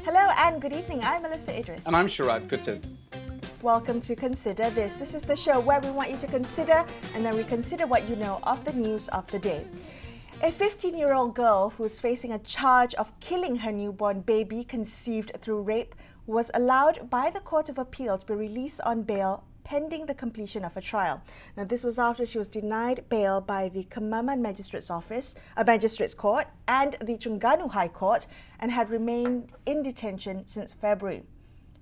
Hello and good evening. I'm Melissa Idris. And I'm Sharad Kutub. Welcome to Consider This. This is the show where we want you to consider and then we consider what you know of the news of the day. A 15-year-old girl who is facing a charge of killing her newborn baby conceived through rape was allowed by the Court of Appeal to be released on bail pending the completion of a trial. Now, this was after she was denied bail by the Kemaman Magistrates Court and the Terengganu High Court and had remained in detention since February.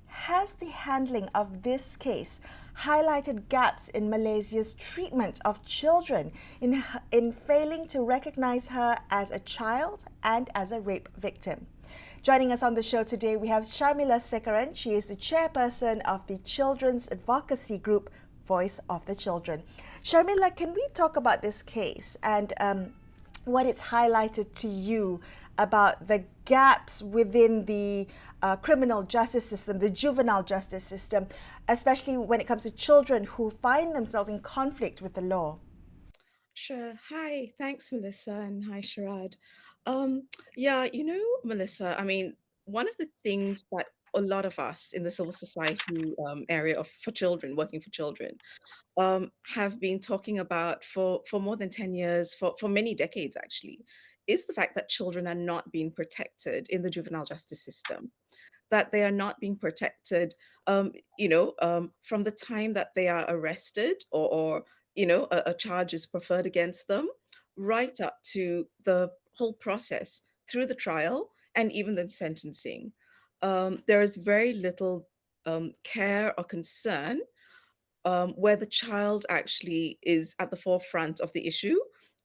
Has the handling of this case highlighted gaps in Malaysia's treatment of children in failing to recognize her as a child and as a rape victim? Joining us on the show today, we have Sharmila Sekaran. She is the chairperson of the children's advocacy group, Voice of the Children. Sharmila, can we talk about this case and what it's highlighted to you about the gaps within the criminal justice system, the juvenile justice system, especially when it comes to children who find themselves in conflict with the law? Sure. Hi. Thanks, Melissa, and hi, Sharad. Melissa, one of the things that a lot of us in the civil society area for children, working for children, have been talking about for more than 10 years, for many decades actually, is the fact that children are not being protected in the juvenile justice system, that they are not being protected, from the time that they are arrested or a charge is preferred against them, right up to the whole process through the trial and even the sentencing. There is very little care or concern where the child actually is at the forefront of the issue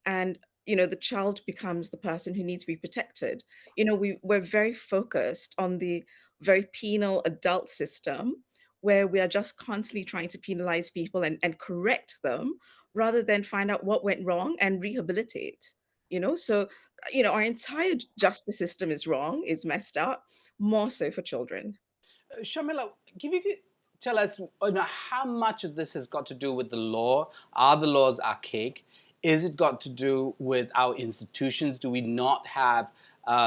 and the child becomes the person who needs to be protected. We're very focused on the very penal adult system where we are just constantly trying to penalize people and correct them rather than find out what went wrong and rehabilitate. Our entire justice system is wrong, is messed up, more so for children. Shamila, can you tell us how much of this has got to do with the law? Are the laws archaic? Is it got to do with our institutions? Do we not have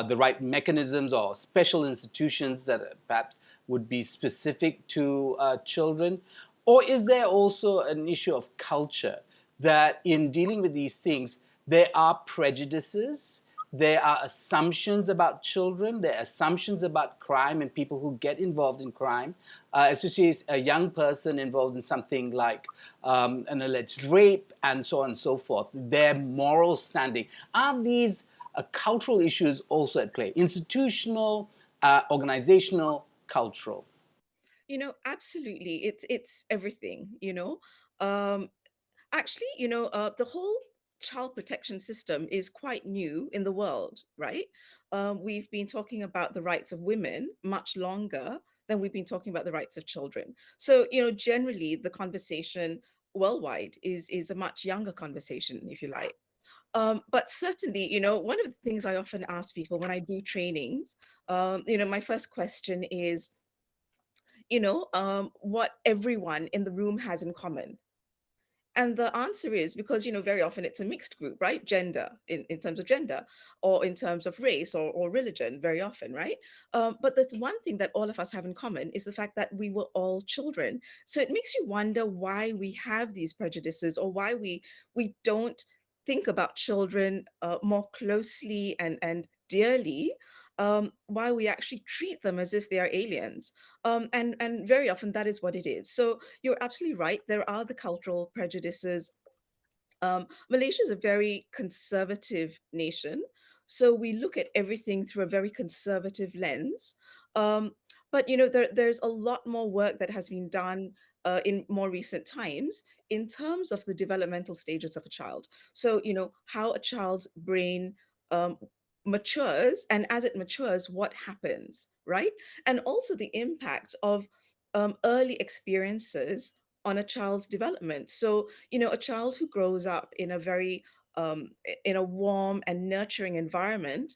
the right mechanisms or special institutions that perhaps would be specific to children? Or is there also an issue of culture that in dealing with these things, there are prejudices, there are assumptions about children, there are assumptions about crime and people who get involved in crime, especially a young person involved in something like an alleged rape and so on and so forth, their moral standing. Are these cultural issues also at play? Institutional, organizational, cultural? Absolutely. It's everything. Um, Actually, the whole child protection system is quite new in the world, right? We've been talking about the rights of women much longer than we've been talking about the rights of children. So, generally the conversation worldwide is a much younger conversation, if you like. But certainly, one of the things I often ask people when I do trainings, my first question is, what everyone in the room has in common. And the answer is because, very often it's a mixed group, right? Gender, in terms of gender, or in terms of race or religion, very often, right? But the one thing that all of us have in common is the fact that we were all children. So it makes you wonder why we have these prejudices or why we don't think about children more closely and dearly, why we actually treat them as if they are aliens. And very often that is what it is. So you're absolutely right. There are the cultural prejudices. Malaysia is a very conservative nation. So we look at everything through a very conservative lens. Um, but there's a lot more work that has been done in more recent times in terms of the developmental stages of a child. So how a child's brain um, matures, and as it matures, what happens, right? And also the impact of early experiences on a child's development. So, a child who grows up in a very in a warm and nurturing environment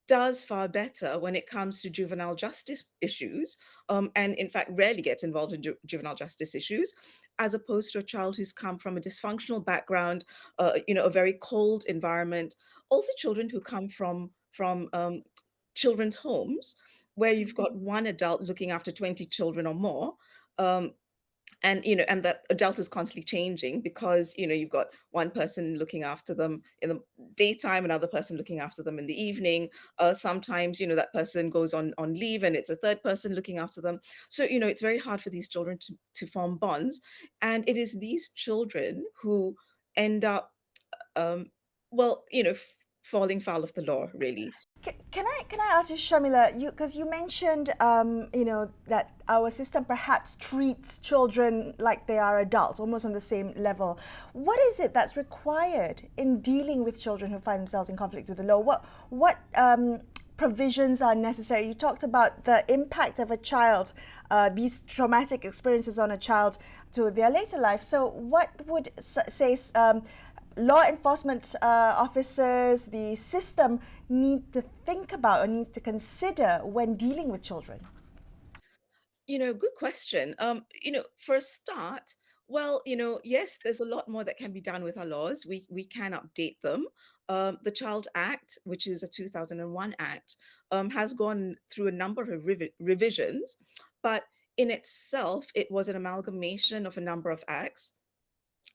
does far better when it comes to juvenile justice issues, and in fact rarely gets involved in juvenile justice issues, as opposed to a child who's come from a dysfunctional background, a very cold environment. Also, children who come from children's homes where you've Mhm. got one adult looking after 20 children or more. Um, and and that adult is constantly changing because you've got one person looking after them in the daytime, another person looking after them in the evening. Sometimes that person goes on leave and it's a third person looking after them. So it's very hard for these children to form bonds, and it is these children who end up um well falling foul of the law, really. Can I ask you, Shamila? Because you mentioned that our system perhaps treats children like they are adults, almost on the same level. What is it that's required in dealing with children who find themselves in conflict with the law? What provisions are necessary? You talked about the impact of a child, these traumatic experiences on a child to their later life. So, what would say law enforcement officers, the system need to think about or need to consider when dealing with children? Good question. For a start, well, yes, there's a lot more that can be done with our laws. We can update them. The Child Act, which is a 2001 act, has gone through a number of revisions, but in itself, it was an amalgamation of a number of acts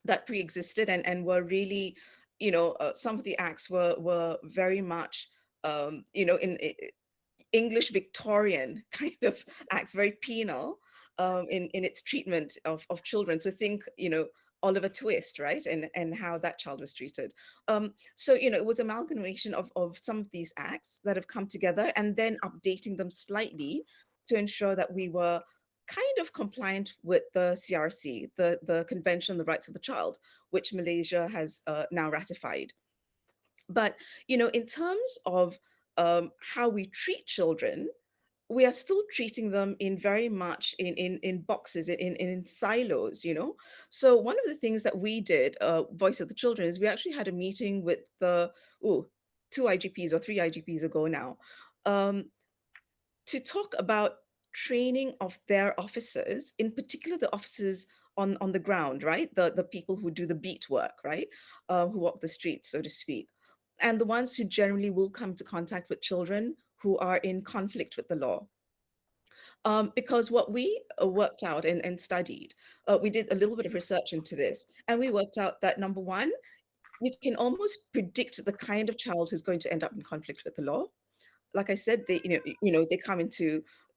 that pre-existed and were really, some of the acts were very much, in English Victorian kind of acts, very penal in its treatment of children. So think, Oliver Twist, right? And how that child was treated. So, it was amalgamation of some of these acts that have come together and then updating them slightly to ensure that we were kind of compliant with the CRC, the Convention on the Rights of the Child, which Malaysia has now ratified. But, in terms of how we treat children, we are still treating them in very much in boxes, in silos. So one of the things that we did, Voice of the Children, is we actually had a meeting with the two IGPs or three IGPs ago now, um, to talk about training of their officers, in particular the officers on the ground, right? The people who do the beat work, right? Who walk the streets, so to speak. And the ones who generally will come to contact with children who are in conflict with the law. Because what we worked out and studied, we did a little bit of research into this, and we worked out that number one, you can almost predict the kind of child who's going to end up in conflict with the law. Like I said, they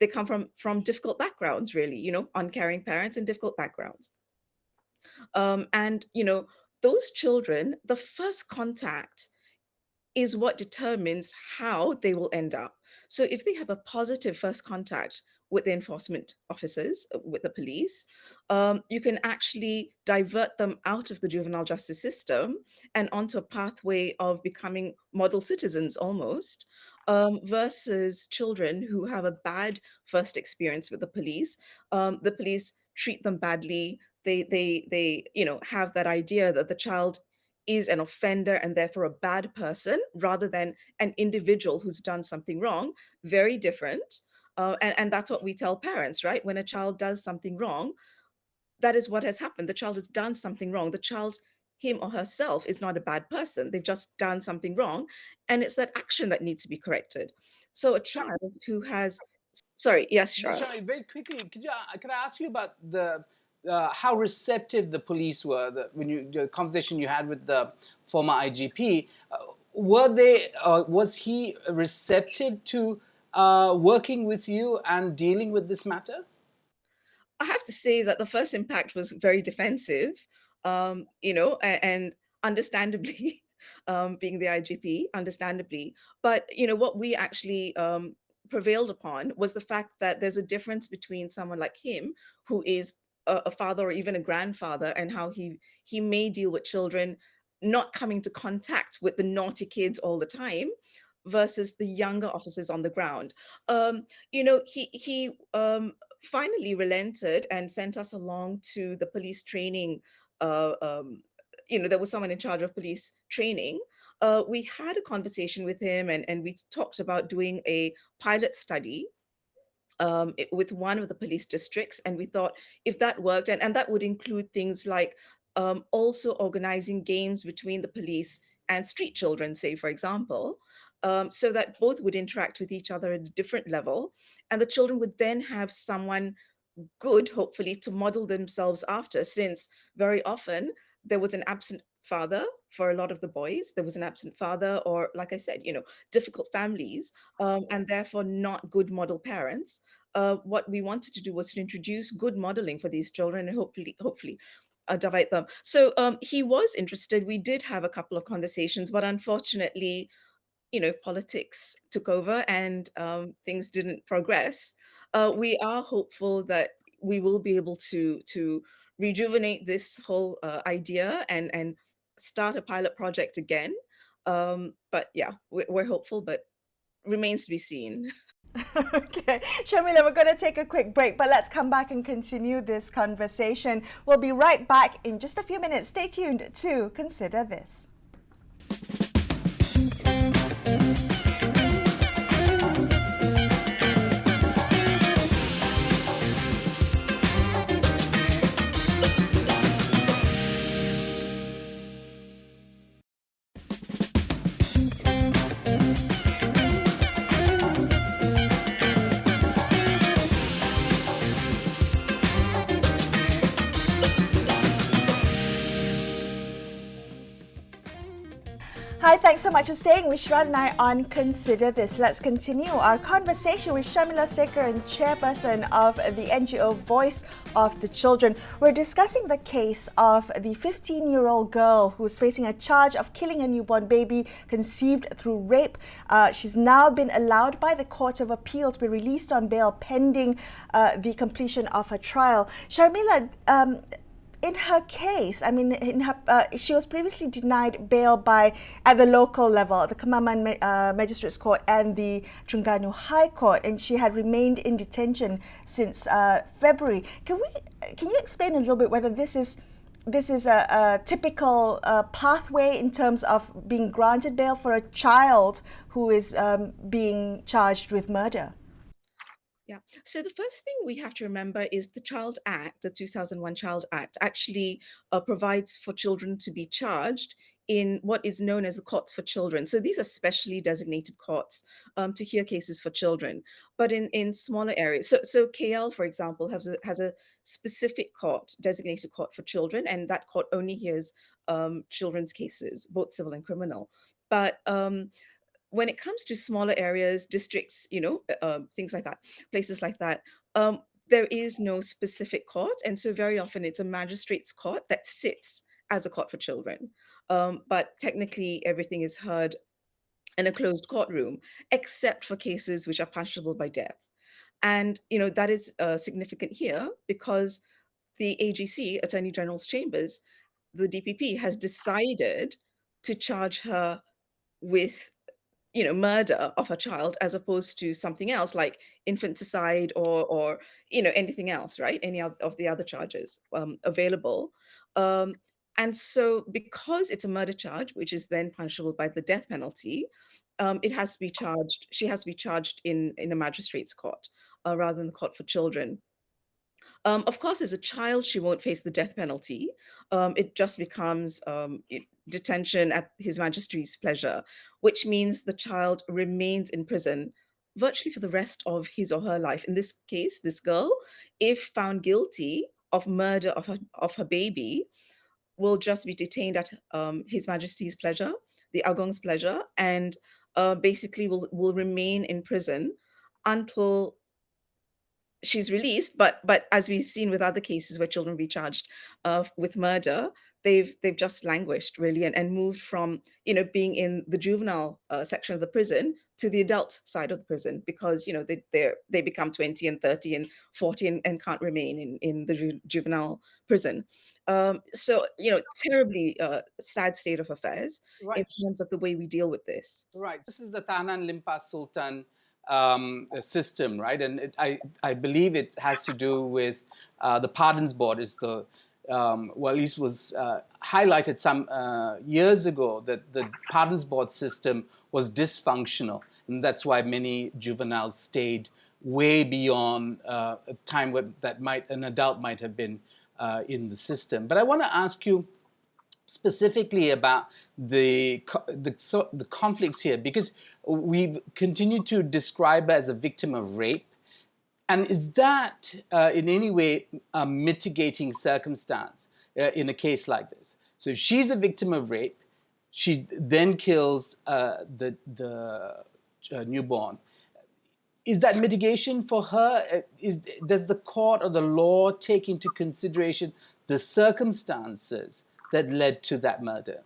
come from difficult backgrounds, really, uncaring parents and difficult backgrounds. And those children, the first contact is what determines how they will end up. So if they have a positive first contact with the enforcement officers, with the police, you can actually divert them out of the juvenile justice system and onto a pathway of becoming model citizens almost, versus children who have a bad first experience with the police. The police treat them badly. They have that idea that the child is an offender and therefore a bad person rather than an individual who's done something wrong. Very different. And that's what we tell parents, right? When a child does something wrong, that is what has happened. The child has done something wrong. The child, him or herself, is not a bad person. They've just done something wrong. And it's that action that needs to be corrected. So a child who has, sorry, yes, Shara. Shani, very quickly, could I ask you about the how receptive the police were when the conversation you had with the former IGP? Were they? Was he receptive to working with you and dealing with this matter? I have to say that the first impact was very defensive, and understandably, being the IGP, understandably. But what we actually prevailed upon was the fact that there's a difference between someone like him, who is a father or even a grandfather, and how he may deal with children not coming to contact with the naughty kids all the time, versus the younger officers on the ground. He finally relented and sent us along to the police training. Uh, um, there was someone in charge of police training. We had a conversation with him, and we talked about doing a pilot study with one of the police districts. And we thought if that worked, and that would include things like also organizing games between the police and street children, say, for example. so that both would interact with each other at a different level, and the children would then have someone good, hopefully, to model themselves after, since very often there was an absent father for a lot of the boys. There was an absent father, or like I said, difficult families, and therefore not good model parents. What we wanted to do was to introduce good modeling for these children and hopefully divide them. So he was interested. We did have a couple of conversations, but unfortunately, politics took over and things didn't progress. We are hopeful that we will be able to rejuvenate this whole idea and start a pilot project again. But yeah, we're hopeful, but remains to be seen. Okay, Shamila, we're going to take a quick break, but let's come back and continue this conversation. We'll be right back in just a few minutes. Stay tuned to Consider This. Hi, thanks so much for staying with Shran and I on Consider This. Let's continue our conversation with Shamila Sekar, and chairperson of the NGO Voice of the Children. We're discussing the case of the 15-year-old girl who's facing a charge of killing a newborn baby conceived through rape. She's now been allowed by the Court of Appeal to be released on bail pending the completion of her trial. Shamila, in her case, she was previously denied bail at the local level, the Kemaman Magistrates Court and the Terengganu High Court, and she had remained in detention since February. Can you explain a little bit whether this is a typical pathway in terms of being granted bail for a child who is being charged with murder? Yeah. So the first thing we have to remember is the Child Act, the 2001 Child Act, actually provides for children to be charged in what is known as the courts for children. So these are specially designated courts to hear cases for children, but in smaller areas. So KL, for example, has a specific court, designated court for children, and that court only hears children's cases, both civil and criminal. But when it comes to smaller areas, districts, things like that, places like that, there is no specific court. And so very often it's a magistrate's court that sits as a court for children. But technically, everything is heard in a closed courtroom, except for cases which are punishable by death. And, that is significant here because the AGC, Attorney General's Chambers, the DPP, has decided to charge her with murder of a child as opposed to something else like infanticide or anything else, right? Any of the other charges available. Um, and so because it's a murder charge, which is then punishable by the death penalty, it has to be charged, she has to be charged in a magistrate's court rather than the court for children. Of course, as a child, she won't face the death penalty. It just becomes detention at His Majesty's pleasure, which means the child remains in prison virtually for the rest of his or her life. In this case, this girl, if found guilty of murder of her baby, will just be detained at His Majesty's pleasure, the Agong's pleasure, and basically will remain in prison until she's released. But as we've seen with other cases where children be charged with murder, they've just languished really and moved from being in the juvenile section of the prison to the adult side of the prison because they become 20 and 30 and 40 and can't remain in the juvenile prison. So terribly sad state of affairs in terms of the way we deal with this. Right. This is the Tahanan Limpas Sultan system, right? And I believe it has to do with the Pardons Board is the, well, at least was highlighted some years ago that the Pardons Board system was dysfunctional. And that's why many juveniles stayed way beyond a time that an adult might have been in the system. But I want to ask you, specifically about the conflicts here, because we've continued to describe her as a victim of rape. And is that in any way a mitigating circumstance in a case like this? So if she's a victim of rape, she then kills the newborn. Is that mitigation for her? Does the court or the law take into consideration the circumstances that led to that murder?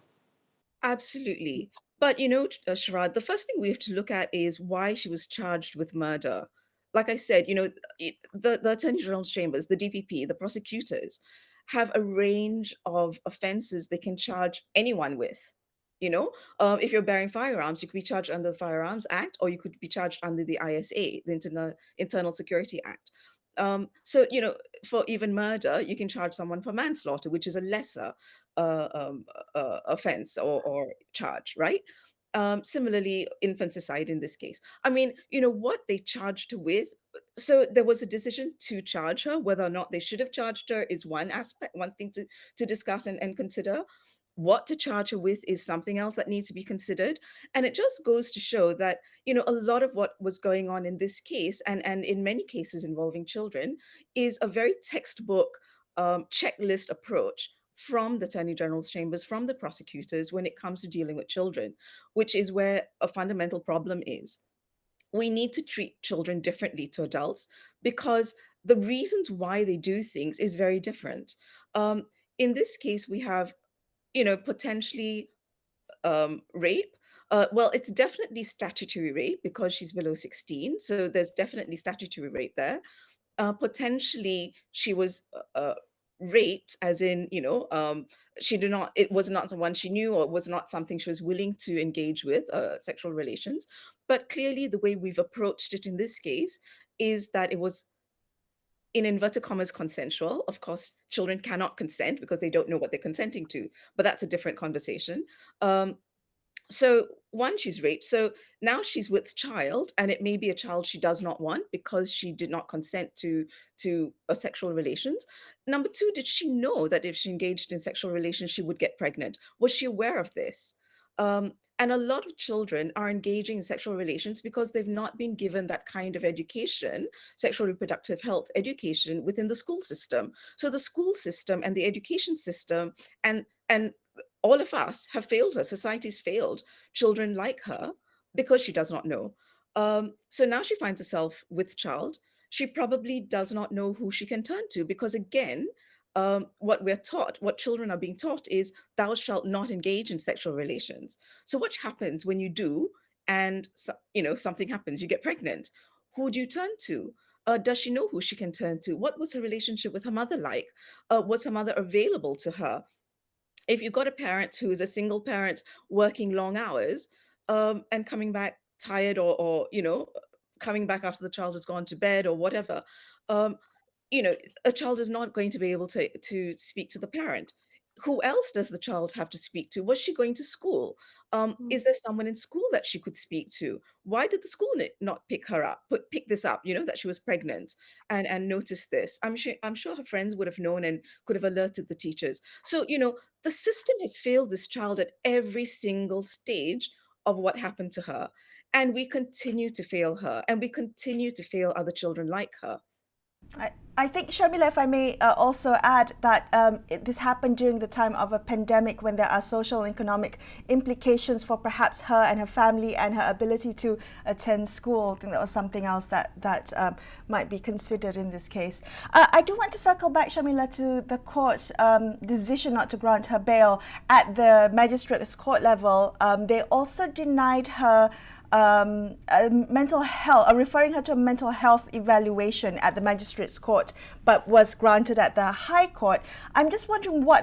Absolutely. But Sharad, the first thing we have to look at is why she was charged with murder. Like I said, the Attorney General's chambers, the DPP, the prosecutors have a range of offenses they can charge anyone with. If you're bearing firearms, you could be charged under the Firearms Act, or you could be charged under the ISA, the Internal Security Act. So, for even murder, you can charge someone for manslaughter, which is a lesser offense or charge, right? Similarly, infanticide in this case. I mean, what they charged her with. So there was a decision to charge her. Whether or not they should have charged her is one aspect, one thing to discuss and consider. What to charge her with is something else that needs to be considered. And it just goes to show that, a lot of what was going on in this case, and in many cases involving children, is a very textbook checklist approach from the Attorney General's chambers, from the prosecutors when it comes to dealing with children, which is where a fundamental problem is. We need to treat children differently to adults because the reasons why they do things is very different. In this case, we have, potentially rape. Well, it's definitely statutory rape because she's below 16. So there's definitely statutory rape there. Potentially, she was raped, as in, she did not, it was not someone she knew, or it was not something she was willing to engage with, sexual relations. But clearly, the way we've approached it in this case is that it was, in inverted commas, consensual. Of course, children cannot consent because they don't know what they're consenting to, but that's a different conversation. So one, she's raped. So now she's with child, and it may be a child she does not want because she did not consent to a sexual relations. Number two, did she know that if she engaged in sexual relations, she would get pregnant? Was she aware of this? And a lot of children are engaging in sexual relations because they've not been given that kind of education, sexual reproductive health education, within the school system. So the school system and the education system and all of us have failed her. Society's failed children like her because she does not know. So now she finds herself with child. She probably does not know who she can turn to because, again, what we're taught, what children are being taught is, thou shalt not engage in sexual relations. So what happens when you do, and something happens, you get pregnant? Who do you turn to? Does she know who she can turn to? What was her relationship with her mother like? Was her mother available to her? If you've got a parent who is a single parent working long hours, and coming back tired, or coming back after the child has gone to bed or whatever, um, a child is not going to be able to speak to the parent. Who else does the child have to speak to? Was she going to school? Mm. Is there someone in school that she could speak to? Why did the school not pick her up, pick this up? That she was pregnant, and noticed this. I'm sure her friends would have known and could have alerted the teachers. So the system has failed this child at every single stage of what happened to her, and we continue to fail her, and we continue to fail other children like her. I think, Sharmila, if I may also add that this happened during the time of a pandemic when there are social and economic implications for perhaps her and her family and her ability to attend school. I think that was something else that might be considered in this case. I do want to circle back, Sharmila, to the court's decision not to grant her bail at the magistrate's court level. They also denied her mental health, referring her to a mental health evaluation at the magistrate's court, but was granted at the High Court. I'm just wondering how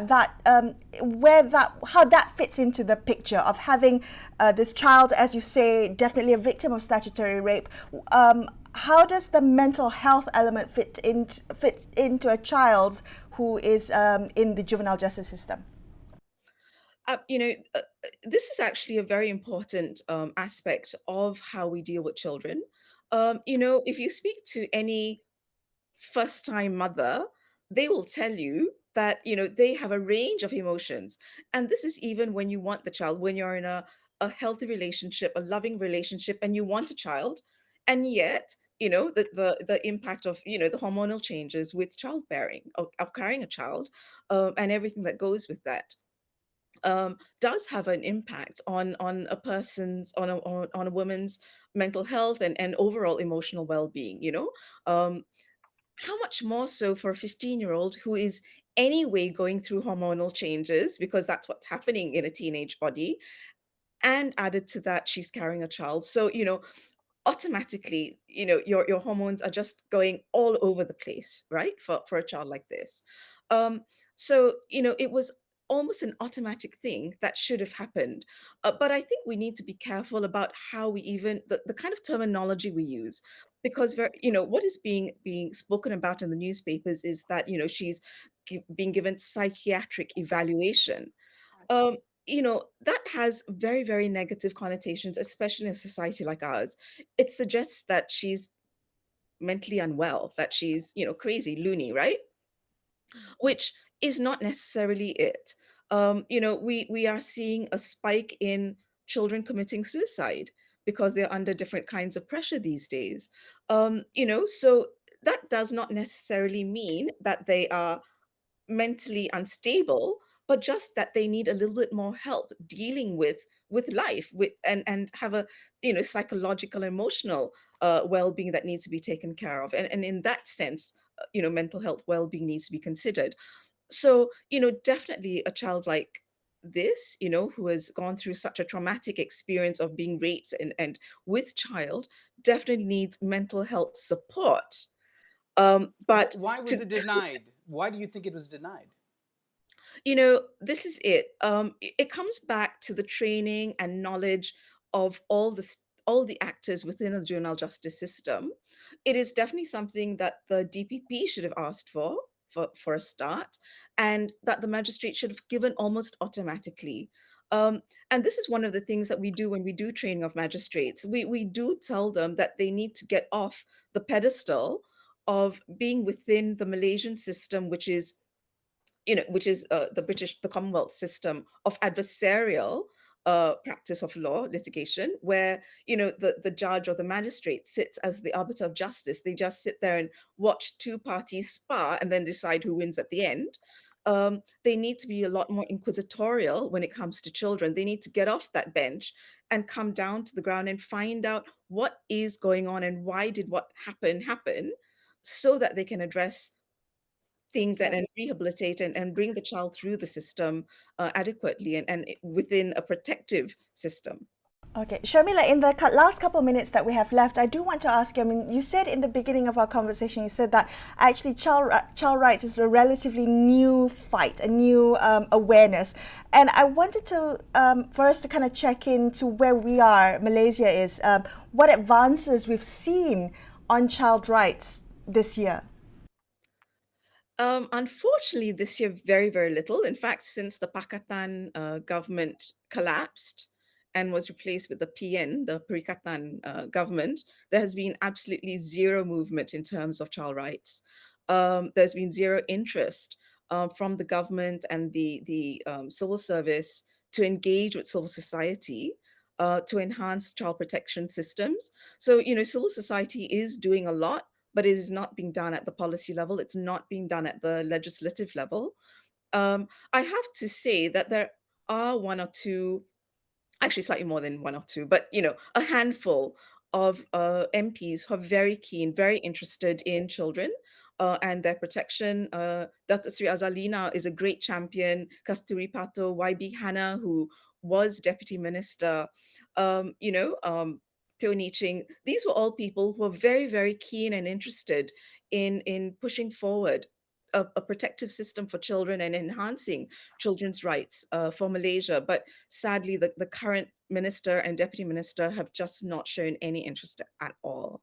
that fits into the picture of having this child, as you say, definitely a victim of statutory rape. How does the mental health element fit into a child who is in the juvenile justice system? uh, you know, uh, this is actually a very important aspect of how we deal with children. If you speak to any first time mother, they will tell you that, they have a range of emotions. And this is even when you want the child, when you're in a healthy relationship, a loving relationship, and you want a child. And yet, the impact of, the hormonal changes with childbearing, or carrying a child, and everything that goes with that, does have an impact on a person's, on a woman's mental health and overall emotional well-being. um, how much more so for a 15-year-old who is anyway going through hormonal changes, because that's what's happening in a teenage body, and added to that, she's carrying a child. So, automatically, your hormones are just going all over the place, right? For a child like this. Um, so, it was almost an automatic thing that should have happened. But I think we need to be careful about how we even the kind of terminology we use, because what is being spoken about in the newspapers is that, she's being given psychiatric evaluation. um, that has very, very negative connotations, especially in a society like ours. It suggests that she's mentally unwell, that she's, crazy, loony, right? Which is not necessarily it. We are seeing a spike in children committing suicide because they're under different kinds of pressure these days. So that does not necessarily mean that they are mentally unstable, but just that they need a little bit more help dealing with life, and have a, psychological, emotional well-being that needs to be taken care of. And in that sense, mental health well-being needs to be considered. So, definitely a child like this, who has gone through such a traumatic experience of being raped and with child, definitely needs mental health support. But Why was to it denied? Why do you think it was denied? This is it. It comes back to the training and knowledge of all the actors within the juvenile justice system. It is definitely something that the DPP should have asked for a start, and that the magistrate should have given almost automatically. Um, and this is one of the things that we do when we do training of magistrates. We do tell them that they need to get off the pedestal of being within the Malaysian system, which is the Commonwealth system of adversarial practice of law litigation, where the judge or the magistrate sits as the arbiter of justice. They just sit there and watch two parties spar and then decide who wins at the end. They need to be a lot more inquisitorial when it comes to children. They need to get off that bench and come down to the ground and find out what is going on and why did what happen, so that they can address things and rehabilitate and bring the child through the system adequately, and within a protective system. Okay, Sharmila, in the last couple of minutes that we have left, I do want to ask you, I mean, you said in the beginning of our conversation, you said that actually child rights is a relatively new fight, a new awareness. And I wanted to, for us to kind of check into where we are, Malaysia is, what advances we've seen on child rights this year. Unfortunately, this year, very, very little. In fact, since the Pakatan government collapsed and was replaced with the PN, the Perikatan government, there has been absolutely zero movement in terms of child rights. There's been zero interest from the government and the civil service to engage with civil society to enhance child protection systems. So, civil society is doing a lot, but it is not being done at the policy level. It's not being done at the legislative level. I have to say that there are one or two, actually slightly more than one or two, but a handful of MPs who are very keen, very interested in children and their protection. Dr. Sri Azalina is a great champion. Kasturi Pato, YB Hannah, who was deputy minister, Tony Ching. These were all people who are very, very keen and interested in pushing forward a protective system for children and enhancing children's rights for Malaysia. But sadly, the current minister and deputy minister have just not shown any interest at all.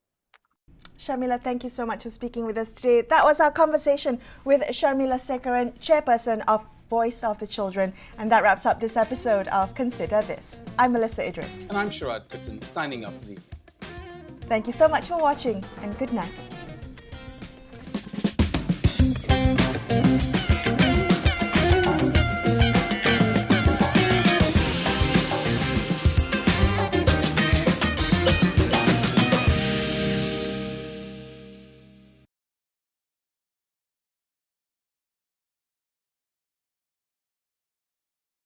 Sharmila, thank you so much for speaking with us today. That was our conversation with Sharmila Sekaran, chairperson of Voice of the Children. And that wraps up this episode of Consider This. I'm Melissa Idris. And I'm Sharad Kuttan, signing off this evening. Thank you so much for watching, and good night.